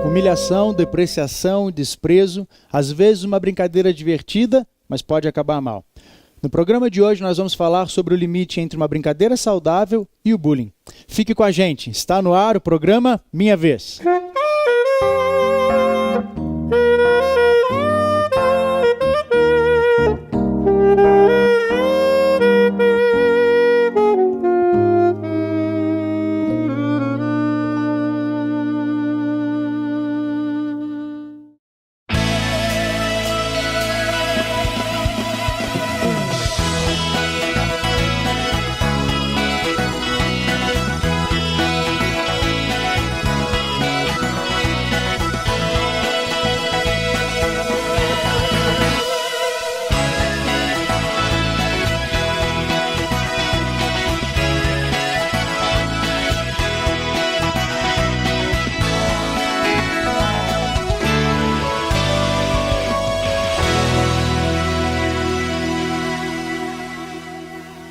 Humilhação, depreciação, desprezo, às vezes uma brincadeira divertida, mas pode acabar mal. No programa de hoje nós vamos falar sobre o limite entre uma brincadeira saudável e o bullying. Fique com a gente, está no ar o programa Minha Vez.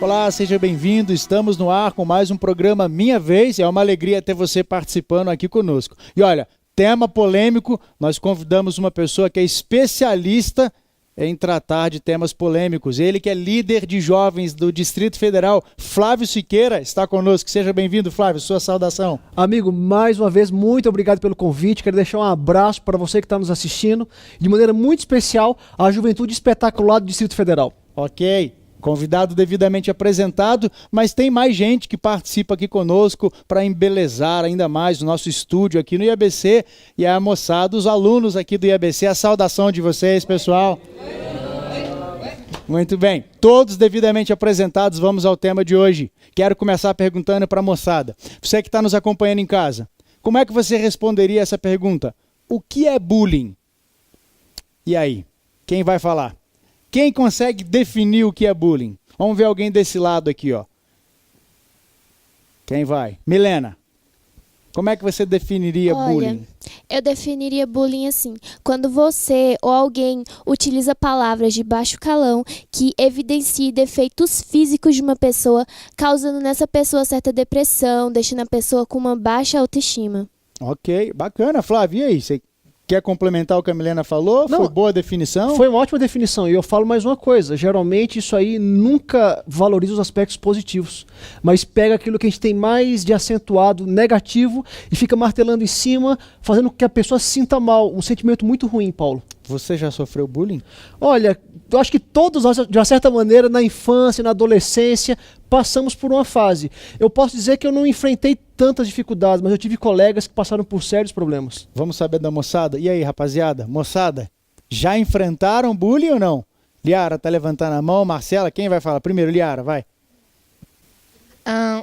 Olá, seja bem-vindo, estamos no ar com mais um programa Minha Vez, é uma alegria ter você participando aqui conosco. E olha, tema polêmico, nós convidamos uma pessoa que é especialista em tratar de temas polêmicos, ele que é líder de jovens do Distrito Federal, Flávio Siqueira, está conosco, seja bem-vindo, Flávio, sua saudação. Amigo, mais uma vez, muito obrigado pelo convite, quero deixar um abraço para você que está nos assistindo, de maneira muito especial, à Juventude Espetacular do Distrito Federal. Ok. Convidado devidamente apresentado, mas tem mais gente que participa aqui conosco para embelezar ainda mais o nosso estúdio aqui no IABC e a moçada, os alunos aqui do IABC, a saudação de vocês, pessoal. Muito bem, todos devidamente apresentados, vamos ao tema de hoje. Quero começar perguntando para a moçada, você que está nos acompanhando em casa, como é que você responderia essa pergunta? O que é bullying? E aí, quem vai falar? Quem consegue definir o que é bullying? Vamos ver alguém desse lado aqui, ó. Quem vai? Milena, como é que você definiria bullying? Eu definiria bullying assim, quando você ou alguém utiliza palavras de baixo calão que evidenciem defeitos físicos de uma pessoa, causando nessa pessoa certa depressão, deixando a pessoa com uma baixa autoestima. Ok, bacana, Flávio, e aí, você quer complementar o que a Milena falou? Não, foi boa a definição? Foi uma ótima definição. E eu falo mais uma coisa. Geralmente isso aí nunca valoriza os aspectos positivos. Mas pega aquilo que a gente tem mais de acentuado negativo e fica martelando em cima, fazendo com que a pessoa se sinta mal. Um sentimento muito ruim, Paulo. Você já sofreu bullying? Olha, eu acho que todos nós, de uma certa maneira, na infância, na adolescência, passamos por uma fase. Eu posso dizer que eu não enfrentei tantas dificuldades, mas eu tive colegas que passaram por sérios problemas. Vamos saber da moçada? E aí, rapaziada? Moçada, já enfrentaram bullying ou não? Liara tá levantando a mão. Marcela, quem vai falar? Primeiro, Liara, vai.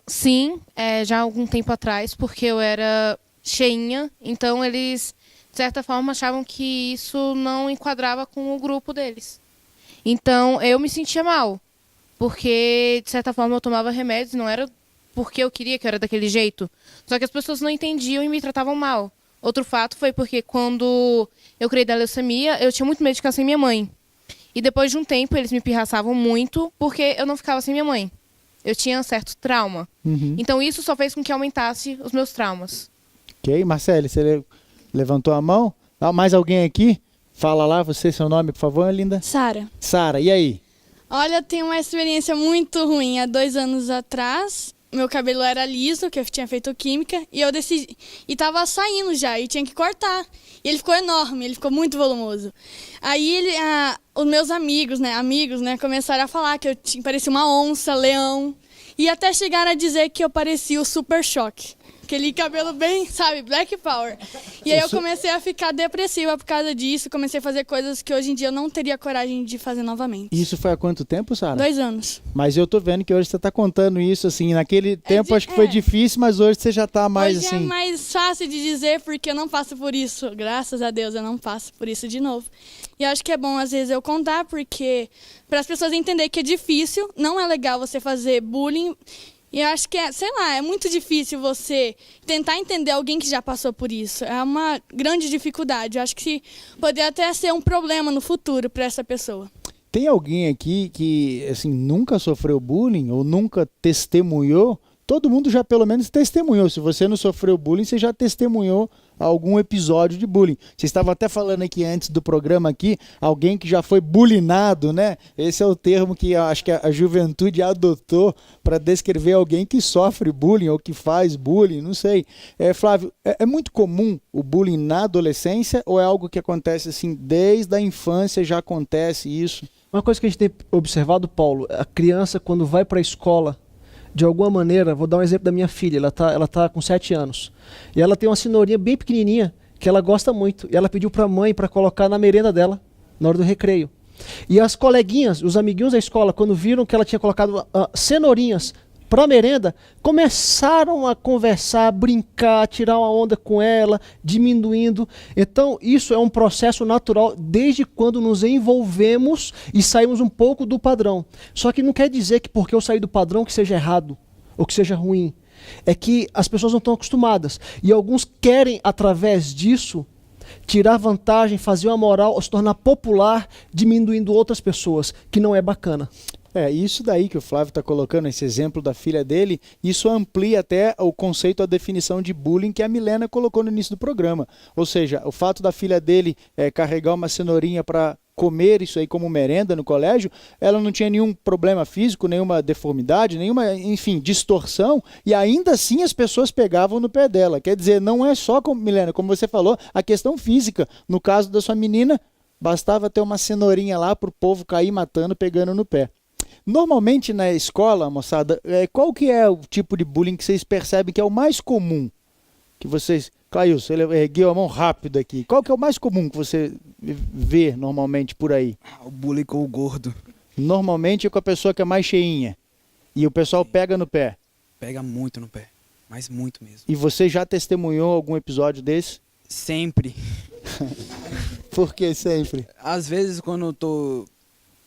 Sim, já há algum tempo atrás, porque eu era cheinha, então eles, de certa forma, achavam que isso não enquadrava com o grupo deles. Então, eu me sentia mal, porque, de certa forma, eu tomava remédios, não era porque eu queria que eu era daquele jeito. Só que as pessoas não entendiam e me tratavam mal. Outro fato foi porque quando eu criei da leucemia, eu tinha muito medo de ficar sem minha mãe. E depois de um tempo, eles me pirraçavam muito porque eu não ficava sem minha mãe. Eu tinha um certo trauma. Então, isso só fez com que aumentasse os meus traumas. Ok, Marcele, você levantou a mão? Mais alguém aqui? Fala lá, você, seu nome, por favor, linda. Sara. Sara, e aí? Olha, eu tenho uma experiência muito ruim. Há 2 anos atrás, meu cabelo era liso, que eu tinha feito química, e eu decidi... E tava saindo já, e tinha que cortar. E ele ficou enorme, ele ficou muito volumoso. Aí os meus amigos, começaram a falar que eu parecia uma onça, leão. E até chegaram a dizer que eu parecia o Super Choque. Aquele cabelo bem, sabe, Black Power. E aí eu comecei a ficar depressiva por causa disso. Comecei a fazer coisas que hoje em dia eu não teria coragem de fazer novamente. Isso foi há quanto tempo, Sara? 2 anos. Mas eu tô vendo que hoje você tá contando isso, assim, naquele tempo acho que foi difícil, mas hoje você já tá mais hoje assim... é mais fácil de dizer porque eu não passo por isso. Graças a Deus eu não passo por isso de novo. E eu acho que é bom às vezes eu contar porque... para as pessoas entenderem que é difícil, não é legal você fazer bullying... E eu acho que, sei lá, é muito difícil você tentar entender alguém que já passou por isso. É uma grande dificuldade. Eu acho que poderia até ser um problema no futuro para essa pessoa. Tem alguém aqui que assim, nunca sofreu bullying ou nunca testemunhou? Todo mundo já pelo menos testemunhou. Se você não sofreu bullying, você já testemunhou algum episódio de bullying. Você estava até falando aqui antes do programa aqui, alguém que já foi bullyingado, né? Esse é o termo que eu acho que a juventude adotou para descrever alguém que sofre bullying ou que faz bullying, não sei. Flávio, é muito comum o bullying na adolescência ou é algo que acontece assim desde a infância já acontece isso? Uma coisa que a gente tem observado, Paulo, a criança quando vai para a escola, de alguma maneira, vou dar um exemplo da minha filha, ela tá com 7 anos, e ela tem uma cenourinha bem pequenininha, que ela gosta muito, e ela pediu para a mãe para colocar na merenda dela, na hora do recreio. E as coleguinhas, os amiguinhos da escola, quando viram que ela tinha colocado cenourinhas para a merenda, começaram a conversar, a brincar, tirar uma onda com ela, diminuindo. Então, isso é um processo natural desde quando nos envolvemos e saímos um pouco do padrão. Só que não quer dizer que porque eu saí do padrão que seja errado ou que seja ruim. É que as pessoas não estão acostumadas. E alguns querem, através disso, tirar vantagem, fazer uma moral, ou se tornar popular, diminuindo outras pessoas, que não é bacana. Isso daí que o Flávio está colocando, esse exemplo da filha dele, isso amplia até o conceito, a definição de bullying que a Milena colocou no início do programa. Ou seja, o fato da filha dele carregar uma cenourinha para comer isso aí como merenda no colégio, ela não tinha nenhum problema físico, nenhuma deformidade, nenhuma, enfim, distorção, e ainda assim as pessoas pegavam no pé dela. Quer dizer, não é só, Milena, como você falou, a questão física. No caso da sua menina, bastava ter uma cenourinha lá para o povo cair matando, pegando no pé. Normalmente na escola, moçada, qual que é o tipo de bullying que vocês percebem que é o mais comum? Que vocês... Clailson, ele ergueu a mão rápido aqui. Qual que é o mais comum que você vê normalmente por aí? O bullying com o gordo. Normalmente é com a pessoa que é mais cheinha. E o pessoal pega no pé. Pega muito no pé. Mas muito mesmo. E você já testemunhou algum episódio desse? Sempre. Por que sempre? Às vezes quando eu tô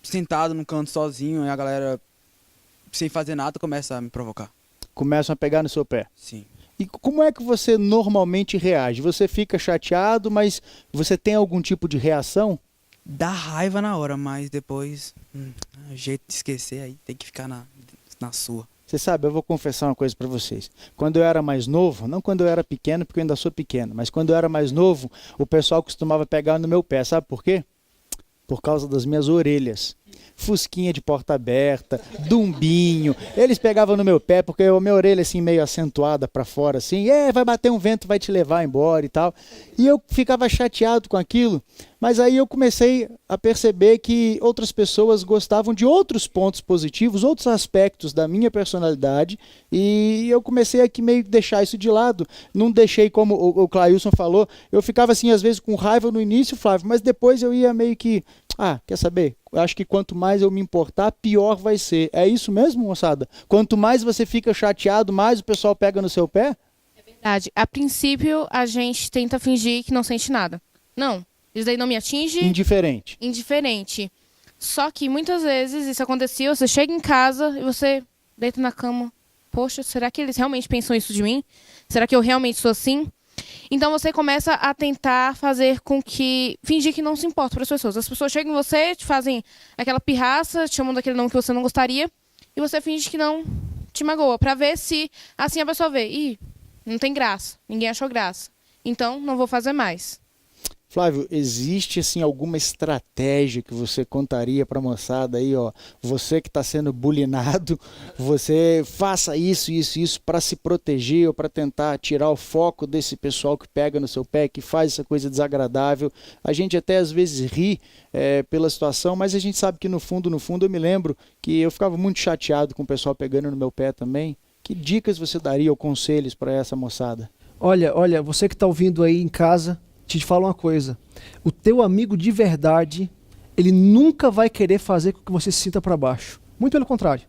sentado num canto sozinho e a galera, sem fazer nada, começa a me provocar. Começam a pegar no seu pé? Sim. E como é que você normalmente reage? Você fica chateado, mas você tem algum tipo de reação? Dá raiva na hora, mas depois, jeito de esquecer, aí tem que ficar na sua. Você sabe, eu vou confessar uma coisa para vocês. Quando eu era mais novo, não quando eu era pequeno, porque eu ainda sou pequeno, mas quando eu era mais novo, o pessoal costumava pegar no meu pé. Sabe por quê? Por causa das minhas orelhas. Fusquinha de porta aberta, dumbinho. Eles pegavam no meu pé, porque a minha orelha assim meio acentuada para fora, assim, vai bater um vento, vai te levar embora e tal. E eu ficava chateado com aquilo, mas aí eu comecei a perceber que outras pessoas gostavam de outros pontos positivos, outros aspectos da minha personalidade, e eu comecei a meio deixar isso de lado. Não deixei, como o Clailson falou, eu ficava assim às vezes com raiva no início, Flávio, mas depois eu ia meio que, quer saber? Eu acho que quanto mais eu me importar, pior vai ser. É isso mesmo, moçada? Quanto mais você fica chateado, mais o pessoal pega no seu pé? É verdade. A princípio, a gente tenta fingir que não sente nada. Não, isso daí não me atinge. Indiferente. Indiferente. Só que muitas vezes isso acontecia, você chega em casa e você deita na cama. Poxa, será que eles realmente pensam isso de mim? Será que eu realmente sou assim? Então você começa a tentar fazer com que... fingir que não se importa para as pessoas. As pessoas chegam em você, te fazem aquela pirraça, te chamam daquele nome que você não gostaria, e você finge que não te magoa, para ver se assim a pessoa vê. Não tem graça, ninguém achou graça. Então não vou fazer mais. Flávio, existe assim alguma estratégia que você contaria para a moçada aí, você que está sendo bullyingado, você faça isso para se proteger ou para tentar tirar o foco desse pessoal que pega no seu pé, que faz essa coisa desagradável. A gente até às vezes ri pela situação, mas a gente sabe que no fundo eu me lembro que eu ficava muito chateado com o pessoal pegando no meu pé também. Que dicas você daria ou conselhos para essa moçada? Olha, você que está ouvindo aí em casa, te falo uma coisa, o teu amigo de verdade, ele nunca vai querer fazer com que você se sinta para baixo. Muito pelo contrário.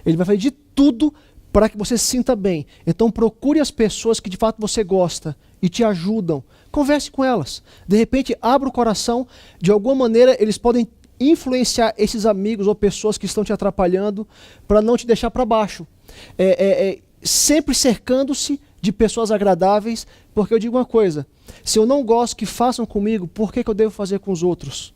Ele vai fazer de tudo para que você se sinta bem. Então procure as pessoas que de fato você gosta e te ajudam. Converse com elas. De repente, abra o coração. De alguma maneira, eles podem influenciar esses amigos ou pessoas que estão te atrapalhando para não te deixar para baixo. sempre cercando-se de pessoas agradáveis, porque eu digo uma coisa, se eu não gosto que façam comigo, por que eu devo fazer com os outros?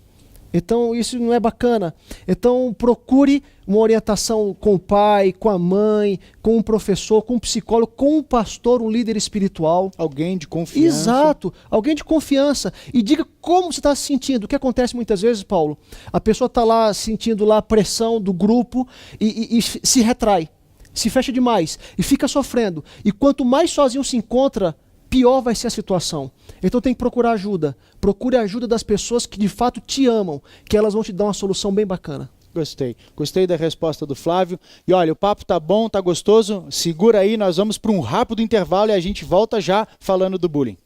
Então isso não é bacana. Então procure uma orientação com o pai, com a mãe, com um professor, com um psicólogo, com um pastor, um líder espiritual. Alguém de confiança. Exato, alguém de confiança. E diga como você está se sentindo. O que acontece muitas vezes, Paulo? A pessoa está lá sentindo lá a pressão do grupo e se retrai, se fecha demais e fica sofrendo. E quanto mais sozinho se encontra, pior vai ser a situação. Então tem que procurar ajuda. Procure a ajuda das pessoas que de fato te amam, que elas vão te dar uma solução bem bacana. Gostei da resposta do Flávio. E olha, o papo tá bom, tá gostoso. Segura aí, nós vamos para um rápido intervalo e a gente volta já falando do bullying.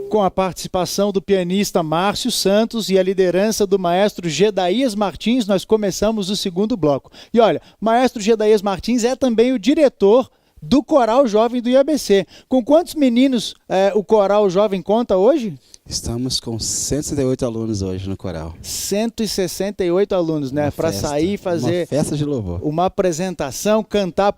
Com a participação do pianista Márcio Santos e a liderança do maestro Gedaías Martins, nós começamos o segundo bloco. E olha, o maestro Gedaías Martins é também o diretor do Coral Jovem do IABC. Com quantos meninos o Coral Jovem conta hoje? Estamos com 168 alunos hoje no coral. 168 alunos, né? Para sair e fazer uma festa de louvor. Uma apresentação, cantar.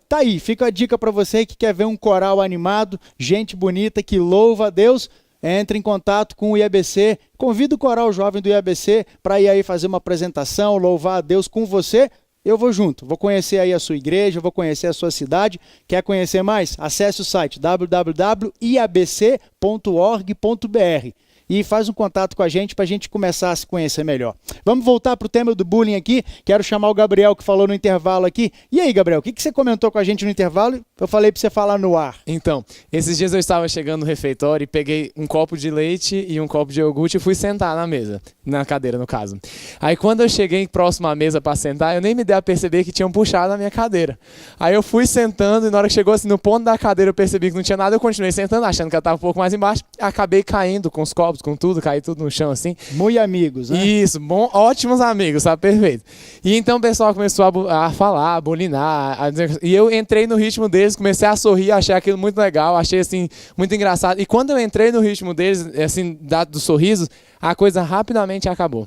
Tá aí, fica a dica para você que quer ver um coral animado, gente bonita que louva a Deus. Entre em contato com o IABC, convida o Coral Jovem do IABC para ir aí fazer uma apresentação, louvar a Deus com você. Eu vou junto, vou conhecer aí a sua igreja, vou conhecer a sua cidade. Quer conhecer mais? Acesse o site www.iabc.org.br e faz um contato com a gente para a gente começar a se conhecer melhor. Vamos voltar para o tema do bullying aqui. Quero chamar o Gabriel, que falou no intervalo aqui. E aí, Gabriel, o que você comentou com a gente no intervalo? Eu falei para você falar no ar. Então, esses dias eu estava chegando no refeitório e peguei um copo de leite e um copo de iogurte e fui sentar na mesa, na cadeira no caso. Aí quando eu cheguei próximo à mesa para sentar, eu nem me dei a perceber que tinham puxado a minha cadeira. Aí eu fui sentando e na hora que chegou assim no ponto da cadeira eu percebi que não tinha nada, eu continuei sentando, achando que ela estava um pouco mais embaixo, acabei caindo com os copos, com tudo, caí tudo no chão assim. Muito amigos, né? Isso, ótimos amigos, sabe? Perfeito. E então o pessoal começou a falar, a bulinar, e eu entrei no ritmo deles, comecei a sorrir, achei aquilo muito legal, achei assim, muito engraçado. E quando eu entrei no ritmo deles, assim, do sorriso, a coisa rapidamente acabou.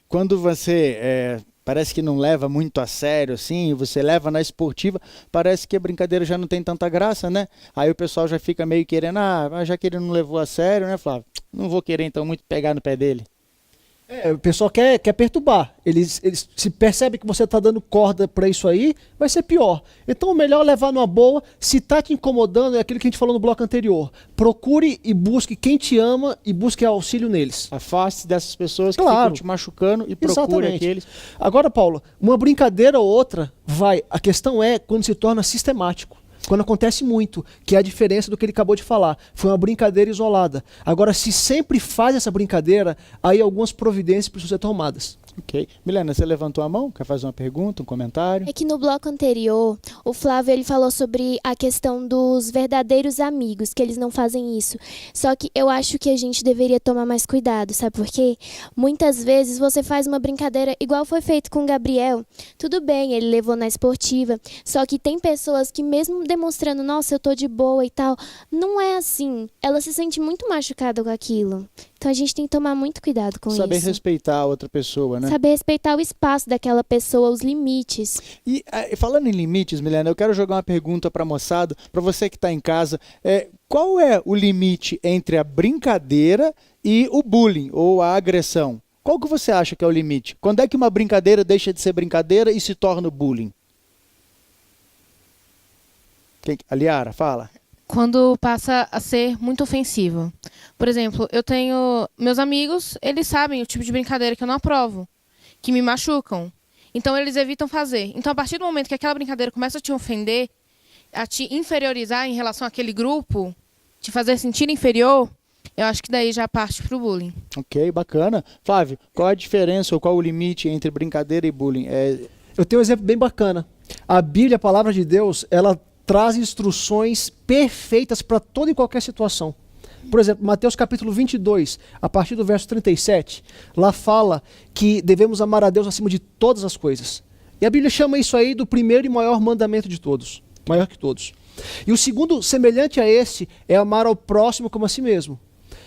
Quando você parece que não leva muito a sério, assim, você leva na esportiva, parece que a brincadeira já não tem tanta graça, né? Aí o pessoal já fica meio querendo, já que ele não levou a sério, né, Flávio? Não vou querer então muito pegar no pé dele. O pessoal quer perturbar. Eles se percebem que você está dando corda para isso aí, vai ser pior. Então, o melhor é levar numa boa. Se está te incomodando, é aquilo que a gente falou no bloco anterior. Procure e busque quem te ama e busque auxílio neles. Afaste dessas pessoas que ficam te machucando e procure aqueles. Agora, Paulo, uma brincadeira ou outra vai. A questão é quando se torna sistemático. Quando acontece muito, que é a diferença do que ele acabou de falar. Foi uma brincadeira isolada. Agora, se sempre faz essa brincadeira, aí algumas providências precisam ser tomadas. Ok. Milena, você levantou a mão? Quer fazer uma pergunta, um comentário? É que no bloco anterior, o Flávio ele falou sobre a questão dos verdadeiros amigos, que eles não fazem isso. Só que eu acho que a gente deveria tomar mais cuidado, sabe por quê? Muitas vezes você faz uma brincadeira igual foi feito com o Gabriel. Tudo bem, ele levou na esportiva, só que tem pessoas que mesmo demonstrando, nossa, eu tô de boa e tal, não é assim. Ela se sente muito machucada com aquilo. Então a gente tem que tomar muito cuidado com isso. Saber respeitar a outra pessoa, né? Saber respeitar o espaço daquela pessoa, os limites. E falando em limites, Milena, eu quero jogar uma pergunta para a moçada, para você que está em casa. Qual é o limite entre a brincadeira e o bullying ou a agressão? Qual que você acha que é o limite? Quando é que uma brincadeira deixa de ser brincadeira e se torna bullying? A Liara, fala. Quando passa a ser muito ofensivo. Por exemplo, eu tenho meus amigos, eles sabem o tipo de brincadeira que eu não aprovo, que me machucam. Então eles evitam fazer. Então a partir do momento que aquela brincadeira começa a te ofender, a te inferiorizar em relação àquele grupo, te fazer sentir inferior, eu acho que daí já parte pro bullying. Ok, bacana. Flávio, qual a diferença ou qual o limite entre brincadeira e bullying? Eu tenho um exemplo bem bacana. A Bíblia, a palavra de Deus, ela traz instruções perfeitas para toda e qualquer situação. Por exemplo, Mateus capítulo 22, a partir do verso 37, lá fala que devemos amar a Deus acima de todas as coisas. E a Bíblia chama isso aí do primeiro e maior mandamento de todos, maior que todos. E o segundo, semelhante a esse, é amar ao próximo como a si mesmo.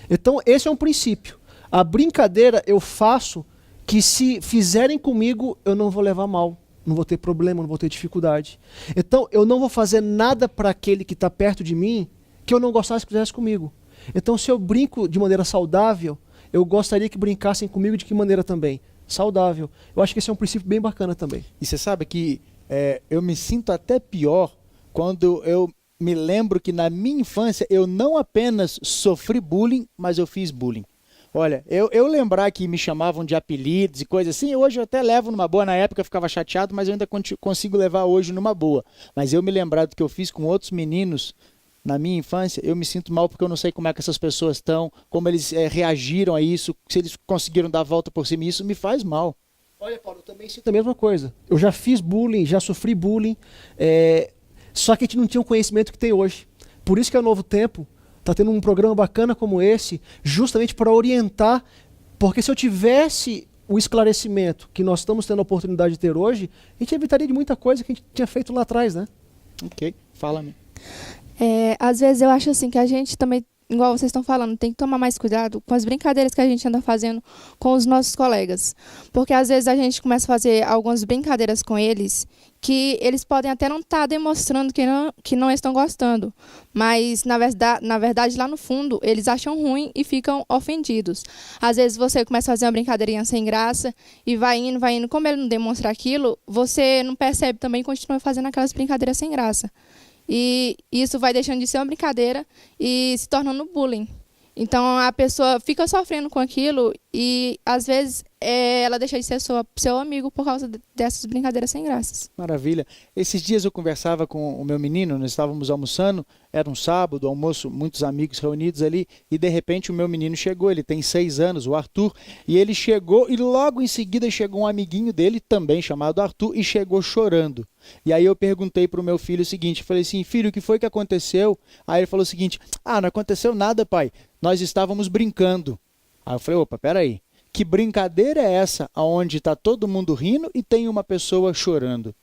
Então, esse é um princípio. A brincadeira eu faço que se fizerem comigo, eu não vou levar mal, não vou ter problema, não vou ter dificuldade. Então, eu não vou fazer nada para aquele que está perto de mim que eu não gostasse que fizesse comigo. Então, se eu brinco de maneira saudável, eu gostaria que brincassem comigo de que maneira também? Saudável. Eu acho que esse é um princípio bem bacana também. E você sabe que eu me sinto até pior quando eu me lembro que na minha infância eu não apenas sofri bullying, mas eu fiz bullying. Olha, eu lembrar que me chamavam de apelidos e coisas assim, hoje eu até levo numa boa. Na época eu ficava chateado, mas eu ainda consigo levar hoje numa boa. Mas eu me lembrar do que eu fiz com outros meninos na minha infância, eu me sinto mal porque eu não sei como é que essas pessoas estão, como eles reagiram a isso, se eles conseguiram dar a volta por cima, isso me faz mal. Olha, Paulo, eu também sinto a mesma coisa. Eu já fiz bullying, já sofri bullying, só que a gente não tinha o conhecimento que tem hoje. Por isso que é o Novo Tempo está tendo um programa bacana como esse, justamente para orientar, porque se eu tivesse o esclarecimento que nós estamos tendo a oportunidade de ter hoje, a gente evitaria de muita coisa que a gente tinha feito lá atrás, né? Ok, fala-me. Às vezes eu acho assim que a gente também, igual vocês estão falando, tem que tomar mais cuidado com as brincadeiras que a gente anda fazendo com os nossos colegas. Porque às vezes a gente começa a fazer algumas brincadeiras com eles que eles podem até não estar demonstrando que não estão gostando. Mas, na verdade, lá no fundo, eles acham ruim e ficam ofendidos. Às vezes você começa a fazer uma brincadeirinha sem graça e vai indo. Como ele não demonstra aquilo, você não percebe também e continua fazendo aquelas brincadeiras sem graça. E isso vai deixando de ser uma brincadeira e se tornando bullying. Então a pessoa fica sofrendo com aquilo e às vezes ela deixa de ser seu amigo por causa dessas brincadeiras sem graças. Maravilha. Esses dias eu conversava com o meu menino, nós estávamos almoçando, era um sábado, almoço, muitos amigos reunidos ali, e de repente o meu menino chegou, ele tem 6 anos, o Arthur, e ele chegou e logo em seguida chegou um amiguinho dele, também chamado Arthur, e chegou chorando. E aí eu perguntei para o meu filho o seguinte, falei assim, filho, o que foi que aconteceu? Aí ele falou o seguinte, não aconteceu nada, pai, nós estávamos brincando. Aí eu falei, opa, peraí, que brincadeira é essa onde está todo mundo rindo e tem uma pessoa chorando?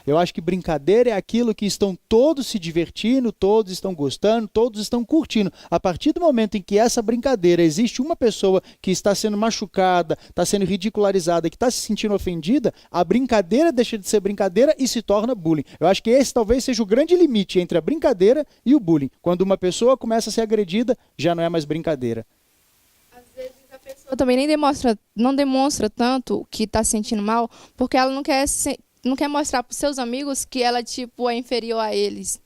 Eu acho que brincadeira é aquilo que estão todos se divertindo, todos estão gostando, todos estão curtindo. A partir do momento em que essa brincadeira existe uma pessoa que está sendo machucada, está sendo ridicularizada, que está se sentindo ofendida, a brincadeira deixa de ser brincadeira e se torna bullying. Eu acho que esse talvez seja o grande limite entre a brincadeira e o bullying. Quando uma pessoa começa a ser agredida, já não é mais brincadeira. Às vezes a pessoa também não demonstra tanto que está se sentindo mal, porque ela não quer mostrar para os seus amigos que ela é inferior a eles.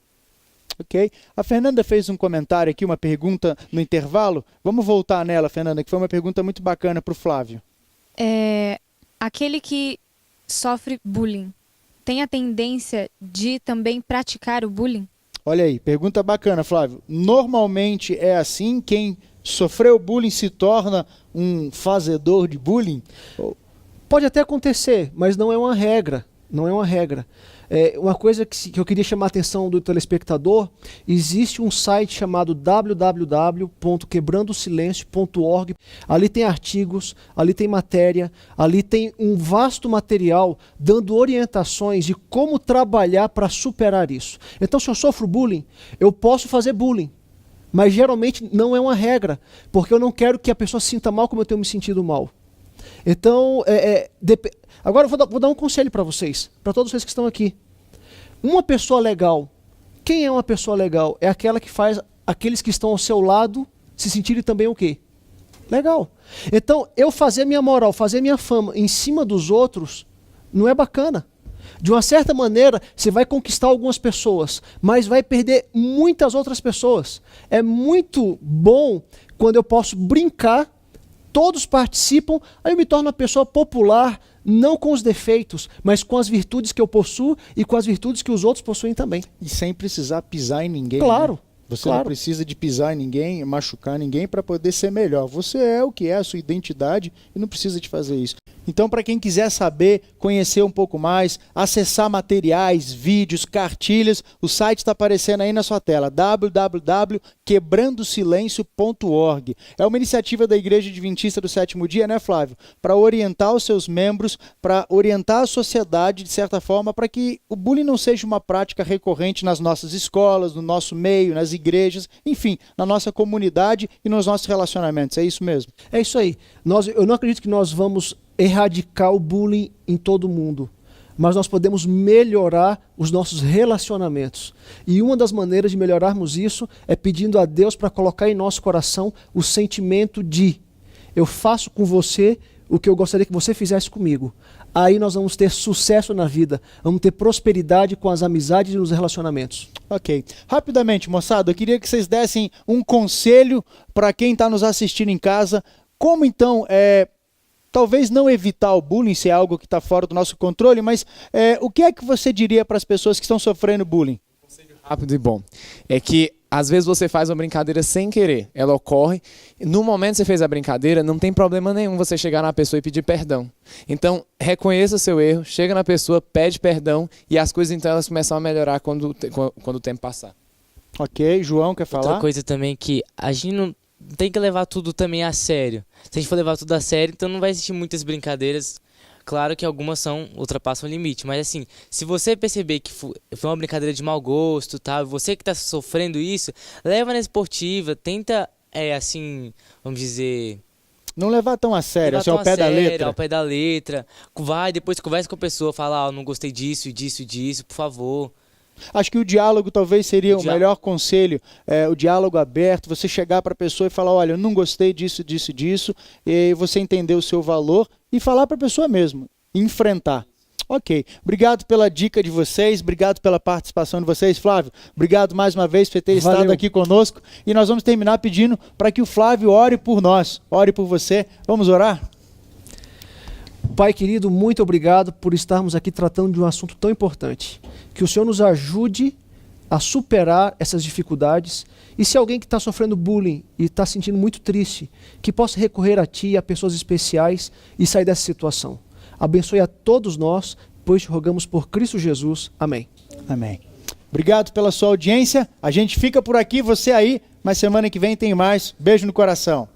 Ok. A Fernanda fez um comentário aqui, uma pergunta no intervalo. Vamos voltar nela, Fernanda, que foi uma pergunta muito bacana para o Flávio. Aquele que sofre bullying tem a tendência de também praticar o bullying? Olha aí, pergunta bacana, Flávio. Normalmente é assim, quem sofreu bullying se torna um fazedor de bullying? Pode até acontecer, mas não é uma regra. Não é uma regra. Uma coisa que eu queria chamar a atenção do telespectador, existe um site chamado www.quebrandosilencio.org. Ali tem artigos, ali tem matéria, ali tem um vasto material dando orientações de como trabalhar para superar isso. Então, se eu sofro bullying, eu posso fazer bullying. Mas geralmente não é uma regra, porque eu não quero que a pessoa se sinta mal como eu tenho me sentido mal. Então, agora eu vou dar um conselho para vocês, para todos vocês que estão aqui. Uma pessoa legal, quem é uma pessoa legal? É aquela que faz aqueles que estão ao seu lado se sentirem também o quê? Legal. Então, eu fazer minha moral, fazer minha fama em cima dos outros, não é bacana. De uma certa maneira, você vai conquistar algumas pessoas, mas vai perder muitas outras pessoas. É muito bom quando eu posso brincar, todos participam, aí eu me torno uma pessoa popular não com os defeitos, mas com as virtudes que eu possuo e com as virtudes que os outros possuem também. E sem precisar pisar em ninguém. Claro. Né? Você claro. não precisa de pisar em ninguém, machucar ninguém para poder ser melhor. Você é o que é, a sua identidade, e não precisa de fazer isso. Então, para quem quiser saber, conhecer um pouco mais, acessar materiais, vídeos, cartilhas, o site está aparecendo aí na sua tela, www.quebrandosilencio.org. É uma iniciativa da Igreja Adventista do Sétimo Dia, né, Flávio? Para orientar os seus membros, para orientar a sociedade, de certa forma, para que o bullying não seja uma prática recorrente nas nossas escolas, no nosso meio, nas igrejas, enfim, na nossa comunidade e nos nossos relacionamentos. É isso mesmo? É isso aí. Eu não acredito que nós vamos erradicar o bullying em todo mundo, mas nós podemos melhorar os nossos relacionamentos. E uma das maneiras de melhorarmos isso é pedindo a Deus para colocar em nosso coração o sentimento de: eu faço com você o que eu gostaria que você fizesse comigo. Aí nós vamos ter sucesso na vida, vamos ter prosperidade com as amizades e os relacionamentos. Ok. Rapidamente, moçada, eu queria que vocês dessem um conselho para quem está nos assistindo em casa. Como então, talvez não evitar o bullying, se é algo que está fora do nosso controle, mas o que é que você diria para as pessoas que estão sofrendo bullying? Rápido e bom. É que às vezes você faz uma brincadeira sem querer, ela ocorre, no momento que você fez a brincadeira, não tem problema nenhum você chegar na pessoa e pedir perdão. Então, reconheça seu erro, chega na pessoa, pede perdão e as coisas então elas começam a melhorar quando o tempo passar. Ok, João, quer falar? Outra coisa também que a gente não tem que levar tudo também a sério. Se a gente for levar tudo a sério, então não vai existir muitas brincadeiras. Claro que algumas ultrapassam o limite, mas assim, se você perceber que foi uma brincadeira de mau gosto, tá? Você que está sofrendo isso, leva na esportiva, tenta, assim, vamos dizer... Não levar tão a sério, assim, ao pé da letra. Ao pé da letra. Vai, depois conversa com a pessoa, fala, não gostei disso, disso, disso, por favor. Acho que o diálogo talvez seria o melhor conselho, o diálogo aberto, você chegar para a pessoa e falar, olha, eu não gostei disso, disso, disso, e você entender o seu valor e falar para a pessoa mesmo, enfrentar. Ok, obrigado pela dica de vocês, obrigado pela participação de vocês. Flávio, obrigado mais uma vez por ter estado aqui conosco, e nós vamos terminar pedindo para que o Flávio ore por nós, ore por você. Vamos orar? Pai querido, muito obrigado por estarmos aqui tratando de um assunto tão importante. Que o Senhor nos ajude a superar essas dificuldades. E se alguém que está sofrendo bullying e está se sentindo muito triste, que possa recorrer a Ti, a pessoas especiais e sair dessa situação. Abençoe a todos nós, pois te rogamos por Cristo Jesus. Amém. Amém. Obrigado pela sua audiência. A gente fica por aqui, você aí, mas semana que vem tem mais. Beijo no coração.